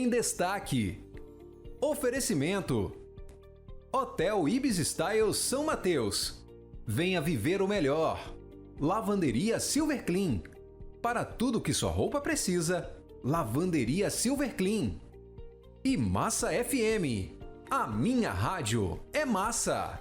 em destaque. Oferecimento: Hotel Ibis Style São Mateus. Venha viver o melhor. Lavanderia Silver Clean. Para tudo que sua roupa precisa, Lavanderia Silver Clean. E Massa FM. A minha rádio é massa.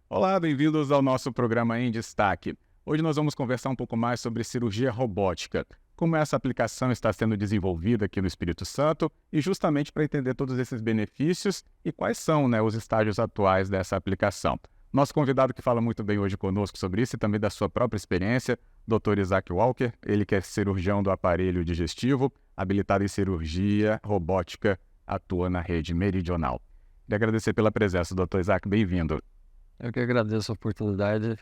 Olá, bem-vindos ao nosso programa Em Destaque. Hoje nós vamos conversar um pouco mais sobre cirurgia robótica, como essa aplicação está sendo desenvolvida aqui no Espírito Santo e justamente para entender todos esses benefícios e quais são, os estágios atuais dessa aplicação. Nosso convidado que fala muito bem hoje conosco sobre isso e também da sua própria experiência, Dr. Isaac Walker, ele que é cirurgião do aparelho digestivo, habilitado em cirurgia robótica, atua na rede Meridional. Queria agradecer pela presença, Dr. Isaac, bem-vindo. Eu que agradeço a oportunidade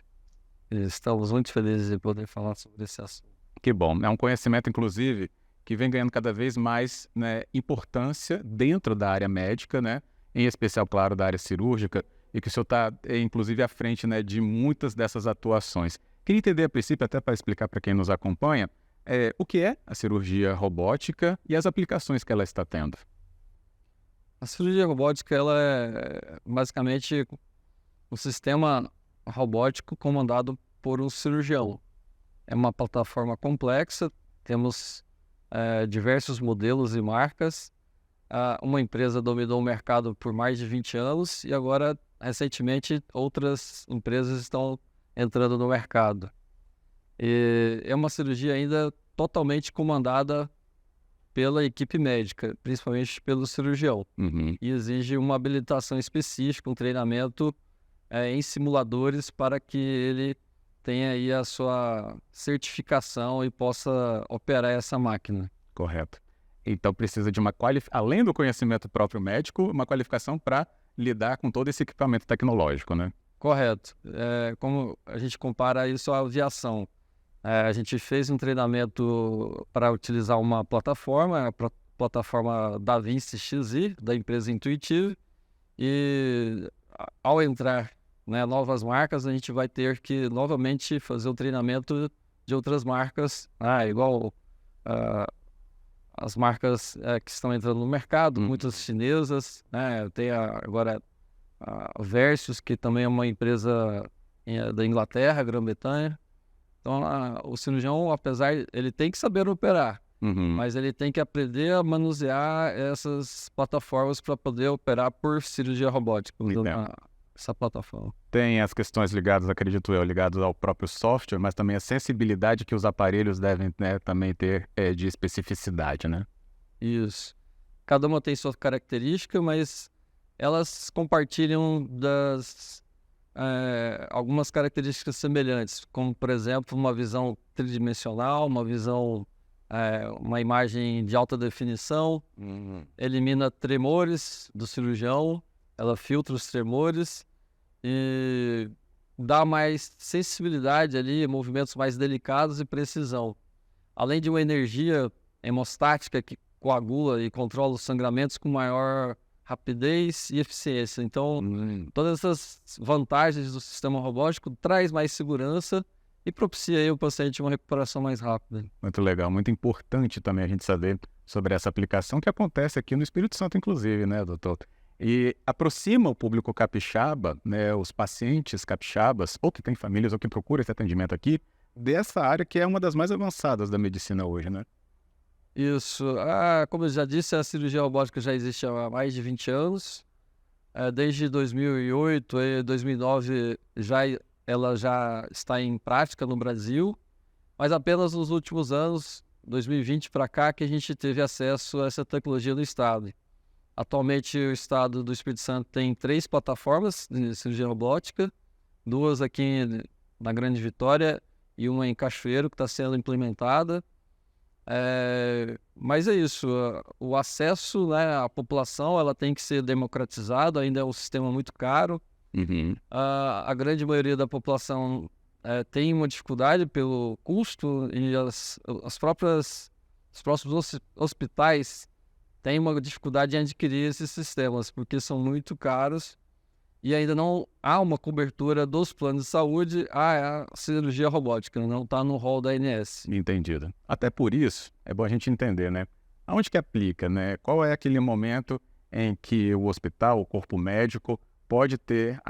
e estamos muito felizes de poder falar sobre esse assunto. Que bom. É um conhecimento, inclusive, que vem ganhando cada vez mais importância dentro da área médica, em especial, claro, da área cirúrgica, e que o senhor está, inclusive, à frente de muitas dessas atuações. Queria entender, a princípio, até para explicar para quem nos acompanha, o que é a cirurgia robótica e as aplicações que ela está tendo. A cirurgia robótica ela é basicamente um sistema robótico comandado por um cirurgião. É uma plataforma complexa, temos diversos modelos e marcas. Uma empresa dominou o mercado por mais de 20 anos e agora, recentemente, outras empresas estão entrando no mercado. E é uma cirurgia ainda totalmente comandada pela equipe médica, principalmente pelo cirurgião. Uhum. E exige uma habilitação específica, um treinamento em simuladores para que ele tenha aí a sua certificação e possa operar essa máquina. Correto. Então precisa de além do conhecimento próprio médico, uma qualificação para lidar com todo esse equipamento tecnológico, né? Correto. Como a gente compara isso à aviação. A gente fez um treinamento para utilizar uma plataforma, a plataforma DaVinci XI, da empresa Intuitive, e ao entrar novas marcas, a gente vai ter que novamente fazer o treinamento de outras marcas, igual as marcas que estão entrando no mercado, muitas chinesas, tem agora a Versus, que também é uma empresa da Inglaterra, Grã-Bretanha. Então, o cirurgião, ele tem que saber operar, mas ele tem que aprender a manusear essas plataformas para poder operar por cirurgia robótica, essa plataforma. Tem as questões ligadas ao próprio software, mas também a sensibilidade que os aparelhos devem também ter de especificidade, né? Isso. Cada uma tem sua característica, mas elas compartilham algumas características semelhantes, como, por exemplo, uma visão tridimensional, uma imagem de alta definição, elimina tremores do cirurgião, ela filtra os tremores e dá mais sensibilidade ali, movimentos mais delicados e precisão. Além de uma energia hemostática que coagula e controla os sangramentos com maior rapidez e eficiência. Então, todas essas vantagens do sistema robótico traz mais segurança e propicia aí o paciente uma recuperação mais rápida. Muito legal, muito importante também a gente saber sobre essa aplicação que acontece aqui no Espírito Santo, inclusive, doutor? E aproxima o público capixaba, os pacientes capixabas, ou que têm famílias, ou que procuram esse atendimento aqui, dessa área que é uma das mais avançadas da medicina hoje, né? Isso. Como eu já disse, a cirurgia robótica já existe há mais de 20 anos. Desde 2008 e 2009 ela já está em prática no Brasil, mas apenas nos últimos anos, 2020 para cá, que a gente teve acesso a essa tecnologia no estado. Atualmente, o estado do Espírito Santo tem 3 plataformas de cirurgia robótica, 2 aqui na Grande Vitória e uma em Cachoeiro, que está sendo implementada. Mas é isso, o acesso à população ela tem que ser democratizado, ainda é um sistema muito caro. A grande maioria da população têm uma dificuldade pelo custo e os próprios hospitais têm uma dificuldade em adquirir esses sistemas, porque são muito caros e ainda não há uma cobertura dos planos de saúde à cirurgia robótica, não está no rol da ANS. Entendido. Até por isso, é bom a gente entender, né? Aonde que aplica, né? Qual é aquele momento em que o hospital, o corpo médico, pode ter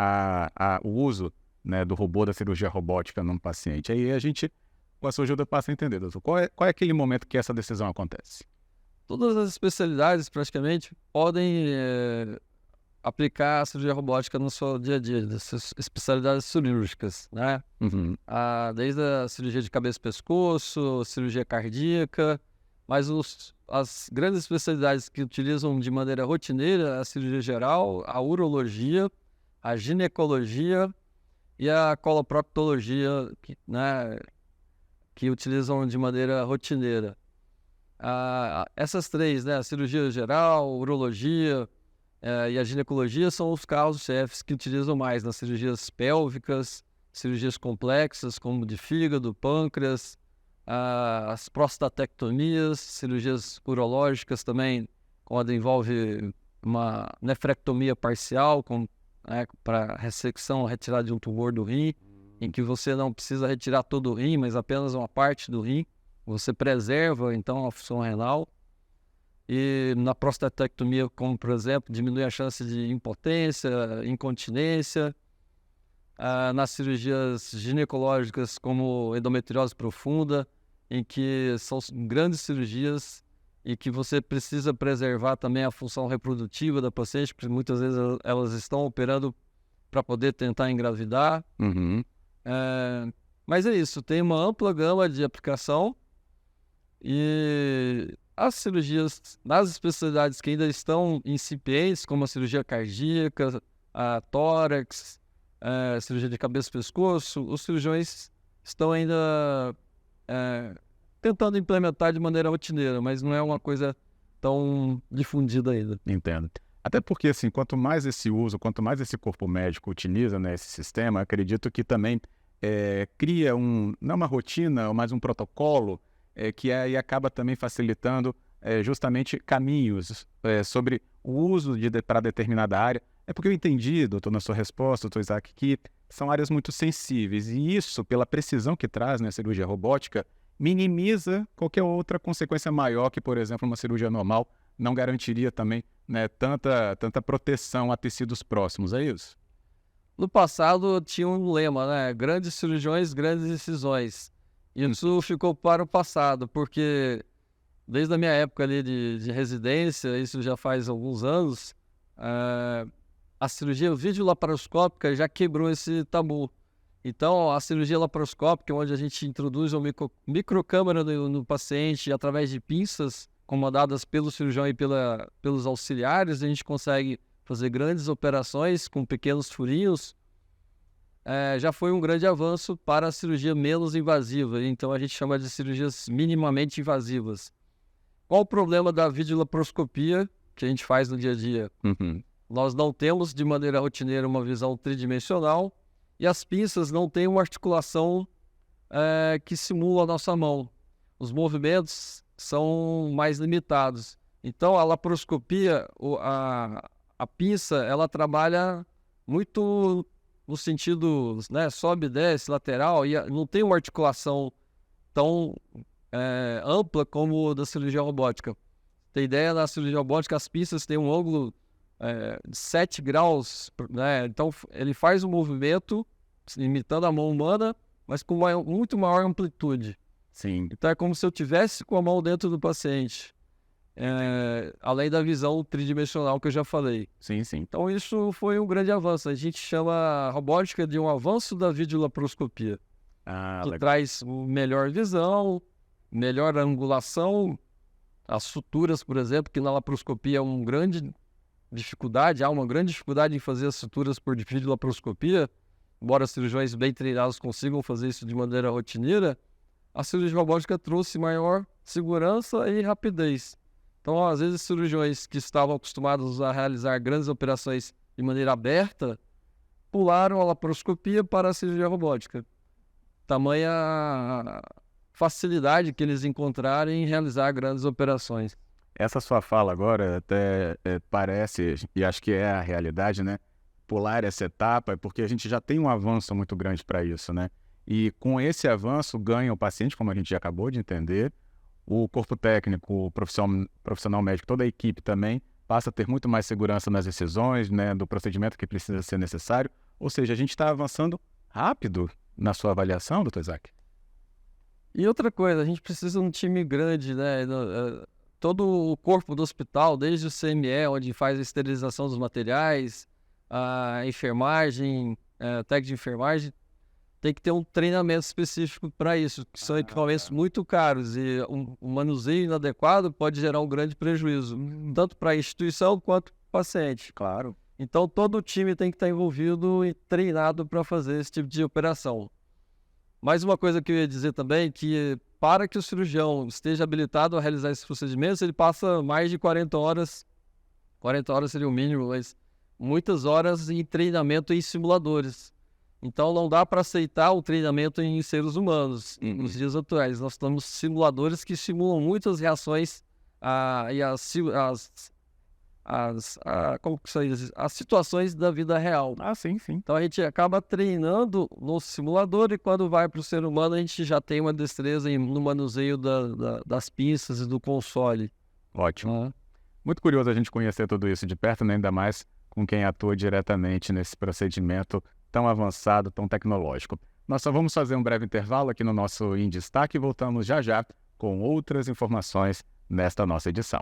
o uso, né, do robô da cirurgia robótica num paciente? Aí a gente, com a sua ajuda, passa a entender, doutor. Qual é aquele momento que essa decisão acontece? Todas as especialidades, praticamente, podem aplicar a cirurgia robótica no seu dia a dia, das especialidades cirúrgicas, né? Uhum. Desde a cirurgia de cabeça e pescoço, cirurgia cardíaca, mas as grandes especialidades que utilizam de maneira rotineira a cirurgia geral, a urologia, a ginecologia e a coloproctologia, que utilizam de maneira rotineira. Essas três, né, a cirurgia geral, a urologia e a ginecologia são os carros-chefes que utilizam mais nas cirurgias pélvicas, cirurgias complexas como de fígado, pâncreas, as prostatectomias, cirurgias urológicas também, quando envolve uma nefrectomia parcial para ressecção, retirada de um tumor do rim, em que você não precisa retirar todo o rim, mas apenas uma parte do rim. Você preserva, então, a função renal. E na prostatectomia, como, por exemplo, diminui a chance de impotência, incontinência. Nas cirurgias ginecológicas, como endometriose profunda, em que são grandes cirurgias e que você precisa preservar também a função reprodutiva da paciente, porque muitas vezes elas estão operando para poder tentar engravidar. Uhum. Mas é isso, tem uma ampla gama de aplicação e as cirurgias nas especialidades que ainda estão incipientes, como a cirurgia cardíaca, a tórax, a cirurgia de cabeça e pescoço, os cirurgiões estão ainda tentando implementar de maneira rotineira, mas não é uma coisa tão difundida ainda. Entendo. Até porque, assim, quanto mais esse corpo médico utiliza, né, esse sistema, acredito que também cria não uma rotina, mas um protocolo que aí acaba também facilitando justamente caminhos sobre o uso para determinada área. É porque eu entendi, doutor, na sua resposta, doutor Isaac, que são áreas muito sensíveis e isso, pela precisão que traz, né, a cirurgia robótica, minimiza qualquer outra consequência maior que, por exemplo, uma cirurgia normal não garantiria também, né, tanta proteção a tecidos próximos, é isso? No passado tinha um lema, né? Grandes cirurgiões, grandes decisões. Isso ficou para o passado, porque desde a minha época ali de residência, isso já faz alguns anos, a cirurgia videolaparoscópica já quebrou esse tabu. Então, a cirurgia laparoscópica, onde a gente introduz uma microcâmara no paciente através de pinças comandadas pelo cirurgião e pelos auxiliares, a gente consegue fazer grandes operações com pequenos furinhos. Já foi um grande avanço para a cirurgia menos invasiva. Então, a gente chama de cirurgias minimamente invasivas. Qual o problema da videolaparoscopia que a gente faz no dia a dia? Uhum. Nós não temos de maneira rotineira uma visão tridimensional e as pinças não têm uma articulação que simula a nossa mão. Os movimentos são mais limitados. Então, a laparoscopia, a pinça, ela trabalha muito no sentido, né, sobe e desce, lateral, e não tem uma articulação tão ampla como da cirurgia robótica. Tem ideia, na cirurgia robótica, as pinças têm um ângulo de 7 graus, né? Então ele faz um movimento imitando a mão humana, mas com muito maior amplitude. Sim. Então é como se eu tivesse com a mão dentro do paciente, além da visão tridimensional que eu já falei. Sim, sim. Então isso foi um grande avanço. A gente chama a robótica de um avanço da videolaparoscopia, que legal. traz melhor visão, melhor angulação, as suturas, por exemplo, que na laparoscopia é uma grande dificuldade, há uma grande dificuldade em fazer as suturas por videolaparoscopia, embora os cirurgiões bem treinados consigam fazer isso de maneira rotineira, a cirurgia robótica trouxe maior segurança e rapidez. Então, às vezes, cirurgiões que estavam acostumados a realizar grandes operações de maneira aberta, pularam a laparoscopia para a cirurgia robótica. tamanha facilidade que eles encontraram em realizar grandes operações. Essa sua fala agora até parece, e acho que é a realidade, né? Pular essa etapa, porque a gente já tem um avanço muito grande para isso, né? E com esse avanço ganha o paciente, como a gente já acabou de entender, o corpo técnico, o profissional médico, toda a equipe também passa a ter muito mais segurança nas decisões, né? Do procedimento que precisa ser necessário. Ou seja, a gente está avançando rápido na sua avaliação, doutor Isaac? E outra coisa, a gente precisa de um time grande, né? Todo o corpo do hospital, desde o CME, onde faz a esterilização dos materiais, a enfermagem, técnico de enfermagem, tem que ter um treinamento específico para isso, que são equipamentos muito caros e um manuseio inadequado pode gerar um grande prejuízo, tanto para a instituição quanto para o paciente. Claro. Então, todo o time tem que estar envolvido e treinado para fazer esse tipo de operação. Mais uma coisa que eu ia dizer também, que para que o cirurgião esteja habilitado a realizar esses procedimentos, ele passa mais de 40 horas seria o mínimo, mas muitas horas em treinamento em simuladores. Então não dá para aceitar o treinamento em seres humanos nos dias atuais. Nós temos simuladores que simulam muitas reações as situações da vida real. Sim. Então a gente acaba treinando no simulador e quando vai para o ser humano a gente já tem uma destreza no manuseio das pinças e do console. Ótimo. Muito curioso a gente conhecer tudo isso de perto, né? Ainda mais com quem atua diretamente nesse procedimento tão avançado, tão tecnológico. Nós só vamos fazer um breve intervalo aqui no nosso Em Destaque e voltamos já já com outras informações nesta nossa edição.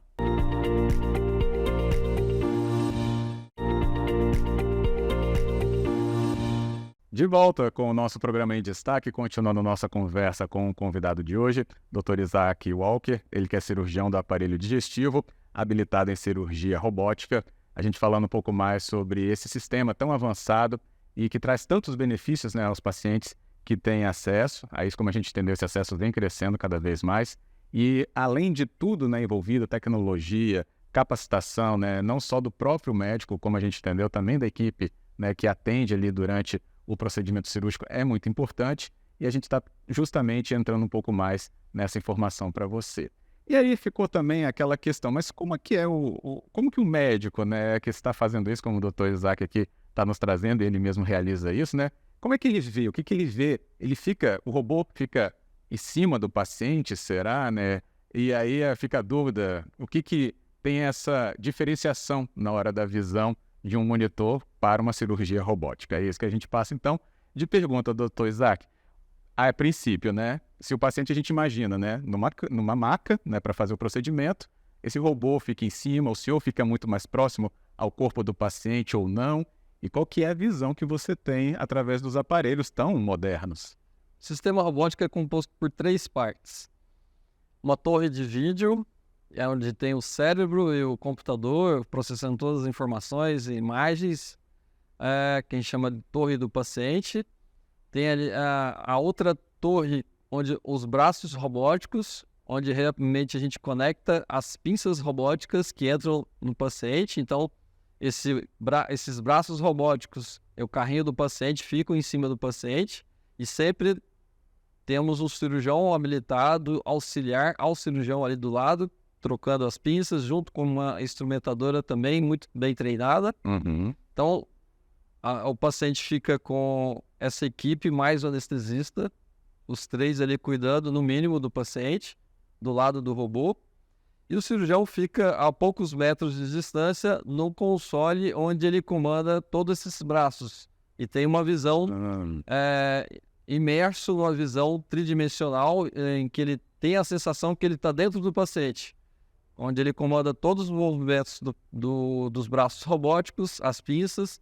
De volta com o nosso programa Em Destaque, continuando nossa conversa com o convidado de hoje, Dr. Isaac Walker, ele que é cirurgião do aparelho digestivo, habilitado em cirurgia robótica. A gente falando um pouco mais sobre esse sistema tão avançado e que traz tantos benefícios, né, aos pacientes que têm acesso. Aí, como a gente entendeu, esse acesso vem crescendo cada vez mais. E, além de tudo, né, envolvido, tecnologia, capacitação, né, não só do próprio médico, como a gente entendeu, também da equipe, né, que atende ali durante o procedimento cirúrgico, é muito importante. E a gente está justamente entrando um pouco mais nessa informação para você. E aí ficou também aquela questão, mas como é que é como que o médico, né, que está fazendo isso, como o Dr. Isaac aqui está nos trazendo, ele mesmo realiza isso, né? Como é que ele vê? O que ele vê? O robô fica em cima do paciente, será, né? E aí fica a dúvida, o que tem essa diferenciação na hora da visão de um monitor para uma cirurgia robótica? É isso que a gente passa, então, de pergunta, Dr. Isaac. A princípio, né? Se o paciente, a gente imagina, né? Numa maca, né? Para fazer o procedimento, esse robô fica em cima, o senhor fica muito mais próximo ao corpo do paciente ou não? E qual que é a visão que você tem através dos aparelhos tão modernos? O sistema robótico é composto por 3 partes. Uma torre de vídeo, é onde tem o cérebro e o computador processando todas as informações e imagens, que a gente chama de torre do paciente. Tem ali a outra torre, onde os braços robóticos, onde realmente a gente conecta as pinças robóticas que entram no paciente. Então, esses braços robóticos, o carrinho do paciente, ficam em cima do paciente e sempre temos um cirurgião habilitado, auxiliar ao cirurgião ali do lado, trocando as pinças, junto com uma instrumentadora também muito bem treinada. Então, o paciente fica com essa equipe mais o anestesista, os 3 ali cuidando no mínimo do paciente, do lado do robô. E o cirurgião fica a poucos metros de distância no console onde ele comanda todos esses braços. E tem uma visão imerso numa visão tridimensional em que ele tem a sensação que ele está dentro do paciente. Onde ele comanda todos os movimentos dos braços robóticos, as pinças,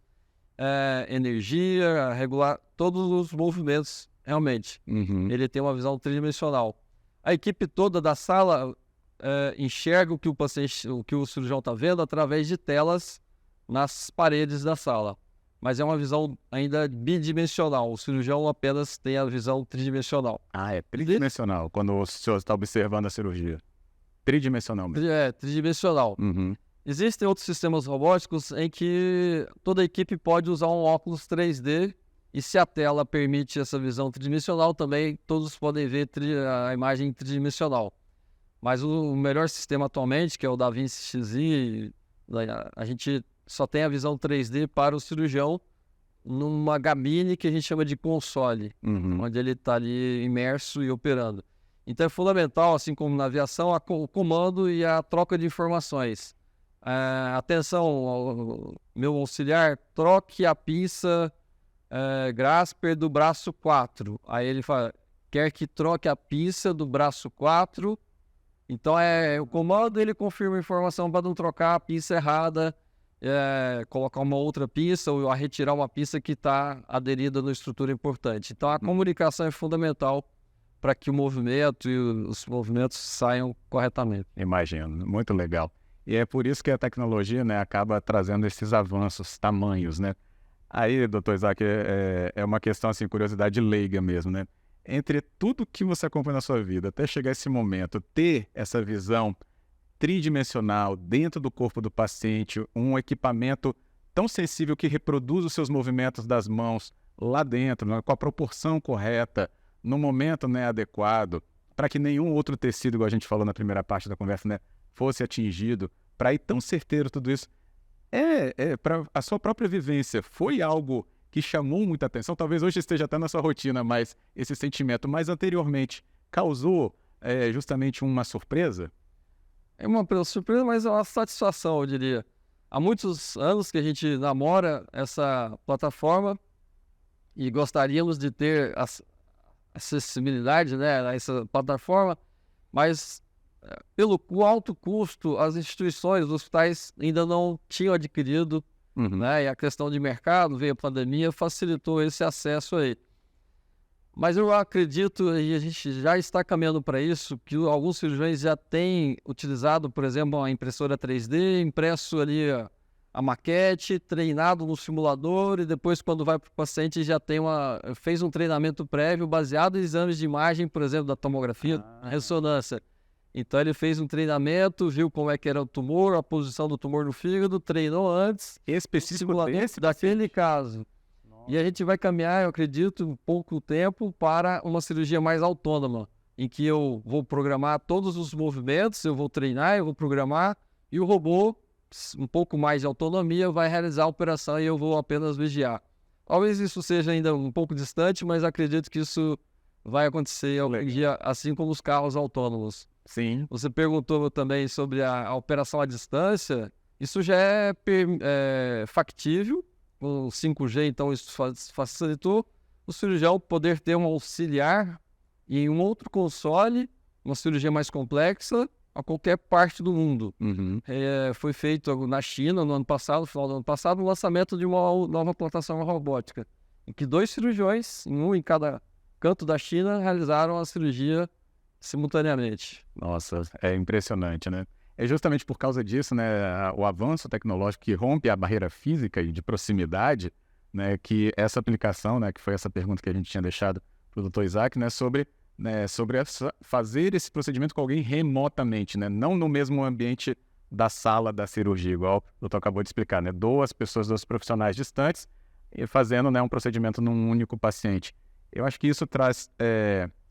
energia, regular todos os movimentos realmente. Ele tem uma visão tridimensional. A equipe toda da sala enxerga o que o cirurgião está vendo através de telas nas paredes da sala. Mas é uma visão ainda bidimensional. O cirurgião apenas tem a visão tridimensional. É tridimensional, quando o senhor está observando a cirurgia. Tridimensional mesmo. Tridimensional. Existem outros sistemas robóticos em que toda a equipe pode usar um óculos 3D E se a tela permite essa visão tridimensional, também todos podem ver a imagem tridimensional. Mas o melhor sistema atualmente, que é o DaVinci XI, a gente só tem a visão 3D para o cirurgião numa cabine que a gente chama de console, onde ele está ali imerso e operando. Então é fundamental, assim como na aviação, o comando e a troca de informações. Atenção, meu auxiliar, troque a pinça Grasper do braço 4. Aí ele fala, quer que troque a pinça do braço 4. Então o comando, ele confirma a informação para não trocar a pinça errada, colocar uma outra pinça ou retirar uma pinça que está aderida na estrutura importante. Então a comunicação é fundamental para que o movimento e os movimentos saiam corretamente. Imagino, muito legal. E é por isso que a tecnologia, né, acaba trazendo esses avanços, tamanhos, né? Aí, doutor Isaac, é uma questão, assim, curiosidade leiga mesmo, né? Entre tudo que você acompanha na sua vida, até chegar esse momento, ter essa visão tridimensional dentro do corpo do paciente, um equipamento tão sensível que reproduz os seus movimentos das mãos lá dentro, né, com a proporção correta, no momento, né, adequado, para que nenhum outro tecido, igual a gente falou na primeira parte da conversa, né, fosse atingido, para ir tão certeiro tudo isso, para a sua própria vivência, foi algo que chamou muita atenção, talvez hoje esteja até na sua rotina, mas esse sentimento, mais anteriormente, causou justamente uma surpresa? É uma surpresa, mas é uma satisfação, eu diria. Há muitos anos que a gente namora essa plataforma e gostaríamos de ter acessibilidade, né, a essa plataforma, mas pelo alto custo, as instituições, os hospitais ainda não tinham adquirido, né, e a questão de mercado, veio a pandemia, facilitou esse acesso aí. Mas eu acredito, e a gente já está caminhando para isso, que alguns cirurgiões já têm utilizado, por exemplo, a impressora 3D, impresso ali a maquete, treinado no simulador, e depois, quando vai para o paciente, já fez um treinamento prévio baseado em exames de imagem, por exemplo, da tomografia, ressonância. Então ele fez um treinamento, viu como é que era o tumor, a posição do tumor no fígado, treinou antes, específico daquele caso. E a gente vai caminhar, eu acredito, um pouco tempo para uma cirurgia mais autônoma, em que eu vou programar todos os movimentos, eu vou treinar, eu vou programar, e o robô, um pouco mais de autonomia, vai realizar a operação e eu vou apenas vigiar. Talvez isso seja ainda um pouco distante, mas acredito que isso vai acontecer algum dia, assim como os carros autônomos. Sim. Você perguntou também sobre a operação à distância. Isso já é factível. Com 5G, então, isso facilitou o cirurgião poder ter um auxiliar em um outro console, uma cirurgia mais complexa, a qualquer parte do mundo. Foi feito na China, no final do ano passado, o lançamento de uma nova plataforma robótica, em que 2 cirurgiões, um em cada canto da China, realizaram a cirurgia simultaneamente. Nossa, é impressionante, né? É justamente por causa disso, né, o avanço tecnológico que rompe a barreira física e de proximidade, né, que essa aplicação, né, que foi essa pergunta que a gente tinha deixado para o Dr. Isaac, né, sobre fazer esse procedimento com alguém remotamente, né, não no mesmo ambiente da sala da cirurgia, igual o doutor acabou de explicar, né, 2 profissionais distantes e fazendo, né, um procedimento num único paciente. Eu acho que isso traz,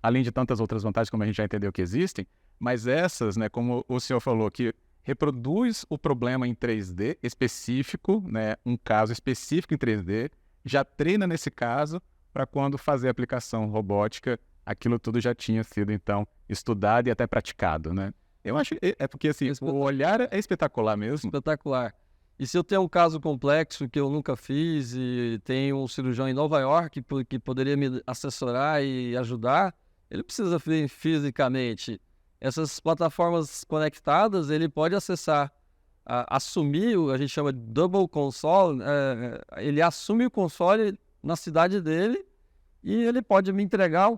além de tantas outras vantagens, como a gente já entendeu que existem, mas essas, né, como o senhor falou, que reproduz o problema em 3D específico, né, um caso específico em 3D, já treina nesse caso para quando fazer a aplicação robótica, aquilo tudo já tinha sido, então, estudado e até praticado, né? Eu acho que porque, assim, o olhar é espetacular mesmo. Espetacular. E se eu tenho um caso complexo que eu nunca fiz e tem um cirurgião em Nova York que poderia me assessorar e ajudar, ele precisa vir fisicamente. Essas plataformas conectadas, ele pode acessar, assumir, a gente chama de double console, ele assume o console na cidade dele e ele pode me entregar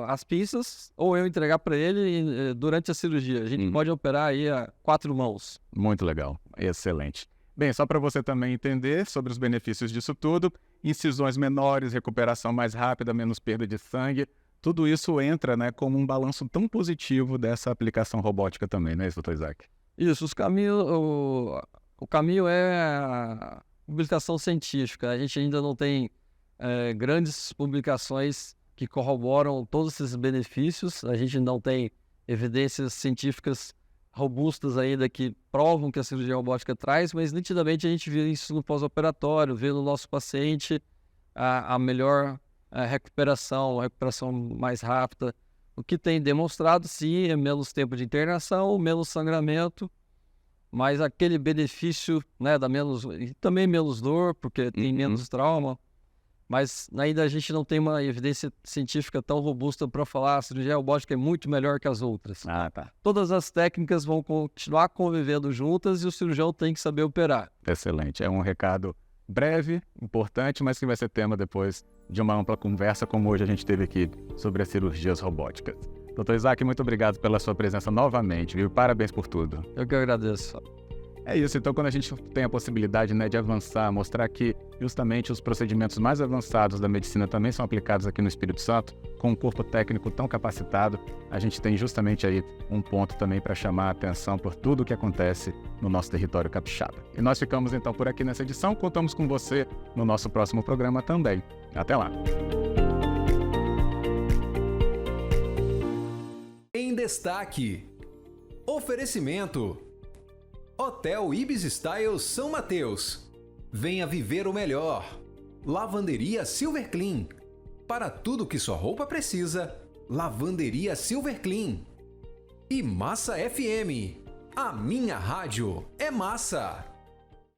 as pinças ou eu entregar para ele durante a cirurgia. A gente pode operar aí a 4 mãos. Muito legal, excelente. Bem, só para você também entender sobre os benefícios disso tudo, incisões menores, recuperação mais rápida, menos perda de sangue, tudo isso entra, né, como um balanço tão positivo dessa aplicação robótica também, não é isso, doutor Isaac? Isso, o caminho é a publicação científica. A gente ainda não tem grandes publicações que corroboram todos esses benefícios. A gente não tem evidências científicas robustas ainda que provam que a cirurgia robótica traz, mas nitidamente a gente vê isso no pós-operatório, vê no nosso paciente a melhor recuperação, a recuperação mais rápida. O que tem demonstrado, sim, é menos tempo de internação, menos sangramento, mas aquele benefício, né, e também menos dor, porque tem menos trauma, mas ainda a gente não tem uma evidência científica tão robusta para falar a cirurgia robótica é muito melhor que as outras. Tá. Todas as técnicas vão continuar convivendo juntas e o cirurgião tem que saber operar. Excelente. É um recado breve, importante, mas que vai ser tema depois de uma ampla conversa, como hoje a gente teve aqui sobre as cirurgias robóticas. Dr. Isaac, muito obrigado pela sua presença novamente, viu? Parabéns por tudo. Eu que agradeço. É isso, então quando a gente tem a possibilidade, né, de avançar, mostrar que justamente os procedimentos mais avançados da medicina também são aplicados aqui no Espírito Santo, com um corpo técnico tão capacitado, a gente tem justamente aí um ponto também para chamar a atenção por tudo o que acontece no nosso território capixaba. E nós ficamos então por aqui nessa edição, contamos com você no nosso próximo programa também. Até lá! Em destaque, oferecimento Hotel Ibis Style São Mateus. Venha viver o melhor. Lavanderia Silver Clean. Para tudo que sua roupa precisa, Lavanderia Silver Clean. E Massa FM. A minha rádio é massa.